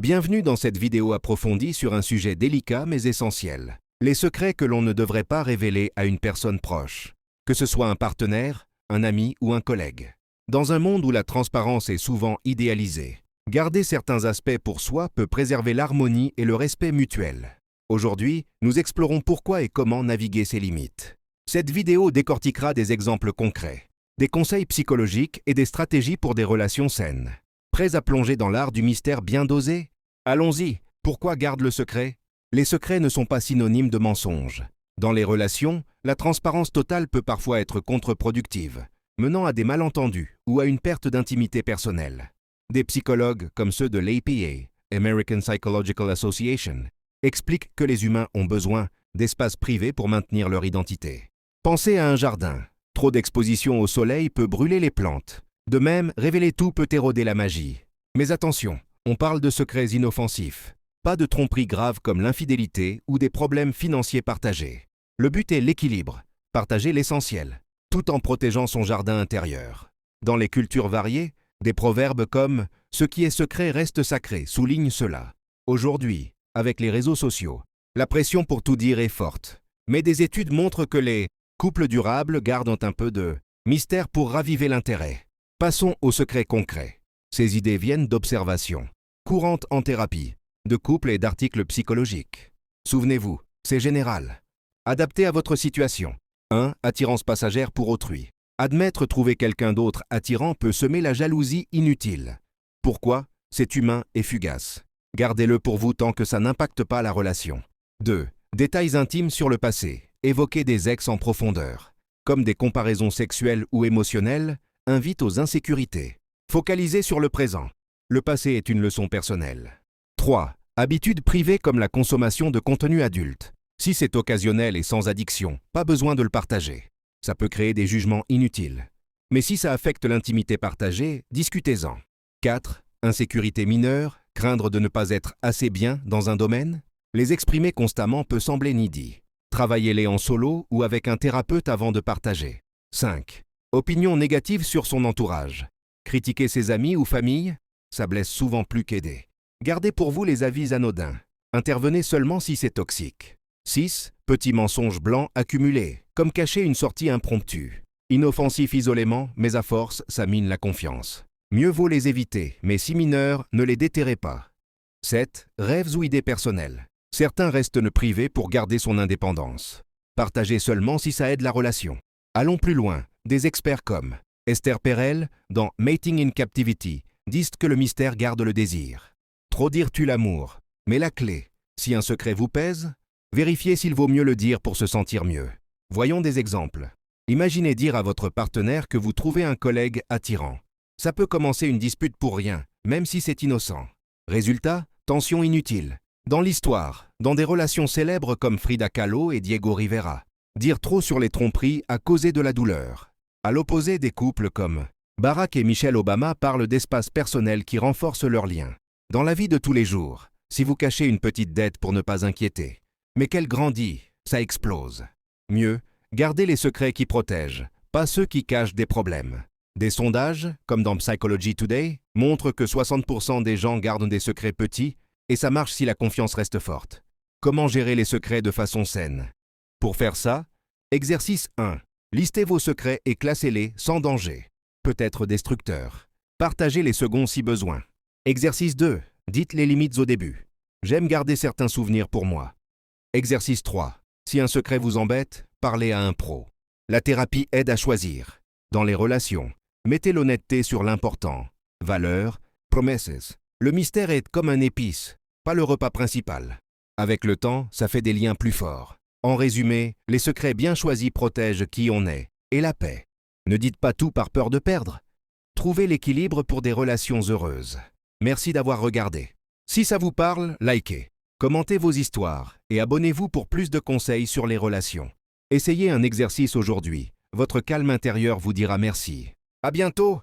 Bienvenue dans cette vidéo approfondie sur un sujet délicat mais essentiel. Les secrets que l'on ne devrait pas révéler à une personne proche, que ce soit un partenaire, un ami ou un collègue. Dans un monde où la transparence est souvent idéalisée, garder certains aspects pour soi peut préserver l'harmonie et le respect mutuel. Aujourd'hui, nous explorons pourquoi et comment naviguer ces limites. Cette vidéo décortiquera des exemples concrets, des conseils psychologiques et des stratégies pour des relations saines. Prêts à plonger dans l'art du mystère bien dosé? Allons-y. Pourquoi garde le secret? Les secrets ne sont pas synonymes de mensonges. Dans les relations, la transparence totale peut parfois être contre-productive, menant à des malentendus ou à une perte d'intimité personnelle. Des psychologues comme ceux de l'APA, American Psychological Association, expliquent que les humains ont besoin d'espaces privés pour maintenir leur identité. Pensez à un jardin. Trop d'exposition au soleil peut brûler les plantes. De même, révéler tout peut éroder la magie. Mais attention, on parle de secrets inoffensifs, pas de tromperies graves comme l'infidélité ou des problèmes financiers partagés. Le but est l'équilibre, partager l'essentiel, tout en protégeant son jardin intérieur. Dans les cultures variées, des proverbes comme « ce qui est secret reste sacré » soulignent cela. Aujourd'hui, avec les réseaux sociaux, la pression pour tout dire est forte. Mais des études montrent que les couples durables gardent un peu de mystère pour raviver l'intérêt. Passons aux secrets concrets. Ces idées viennent d'observations, courantes en thérapie, de couples et d'articles psychologiques. Souvenez-vous, c'est général. Adapté à votre situation. 1. Attirance passagère pour autrui. Admettre trouver quelqu'un d'autre attirant peut semer la jalousie inutile. Pourquoi? C'est humain et fugace. Gardez-le pour vous tant que ça n'impacte pas la relation. 2. Détails intimes sur le passé. Évoquer des ex en profondeur, comme des comparaisons sexuelles ou émotionnelles, invite aux insécurités. Focaliser sur le présent. Le passé est une leçon personnelle. 3. Habitudes privées comme la consommation de contenu adulte. Si c'est occasionnel et sans addiction, pas besoin de le partager. Ça peut créer des jugements inutiles. Mais si ça affecte l'intimité partagée, discutez-en. 4. Insécurité mineure, craindre de ne pas être assez bien dans un domaine. Les exprimer constamment peut sembler needy. Travaillez-les en solo ou avec un thérapeute avant de partager. 5. Opinion négative sur son entourage. Critiquer ses amis ou famille, ça blesse souvent plus qu'aider. Gardez pour vous les avis anodins. Intervenez seulement si c'est toxique. 6. Petits mensonges blancs accumulés, comme cacher une sortie impromptue. Inoffensif isolément, mais à force, ça mine la confiance. Mieux vaut les éviter, mais si mineurs, ne les déterrez pas. 7. Rêves ou idées personnelles. Certains restent privés pour garder son indépendance. Partagez seulement si ça aide la relation. Allons plus loin. Des experts comme Esther Perel, dans Mating in Captivity, disent que le mystère garde le désir. Trop dire tue l'amour. Mais la clé, si un secret vous pèse, vérifiez s'il vaut mieux le dire pour se sentir mieux. Voyons des exemples. Imaginez dire à votre partenaire que vous trouvez un collègue attirant. Ça peut commencer une dispute pour rien, même si c'est innocent. Résultat, tension inutile. Dans l'histoire, dans des relations célèbres comme Frida Kahlo et Diego Rivera, dire trop sur les tromperies a causé de la douleur. À l'opposé, des couples comme Barack et Michelle Obama parlent d'espace personnel qui renforce leurs liens. Dans la vie de tous les jours, si vous cachez une petite dette pour ne pas inquiéter, mais qu'elle grandit, ça explose. Mieux, gardez les secrets qui protègent, pas ceux qui cachent des problèmes. Des sondages, comme dans Psychology Today, montrent que 60% des gens gardent des secrets petits, et ça marche si la confiance reste forte. Comment gérer les secrets de façon saine? Pour faire ça, exercice 1. Listez vos secrets et classez-les sans danger. Peut-être destructeurs. Partagez les seconds si besoin. Exercice 2. Dites les limites au début. J'aime garder certains souvenirs pour moi. Exercice 3. Si un secret vous embête, parlez à un pro. La thérapie aide à choisir. Dans les relations, mettez l'honnêteté sur l'important. Valeurs, promises. Le mystère est comme un épice, pas le repas principal. Avec le temps, ça fait des liens plus forts. En résumé, les secrets bien choisis protègent qui on est et la paix. Ne dites pas tout par peur de perdre. Trouvez l'équilibre pour des relations heureuses. Merci d'avoir regardé. Si ça vous parle, likez, commentez vos histoires et abonnez-vous pour plus de conseils sur les relations. Essayez un exercice aujourd'hui. Votre calme intérieur vous dira merci. À bientôt!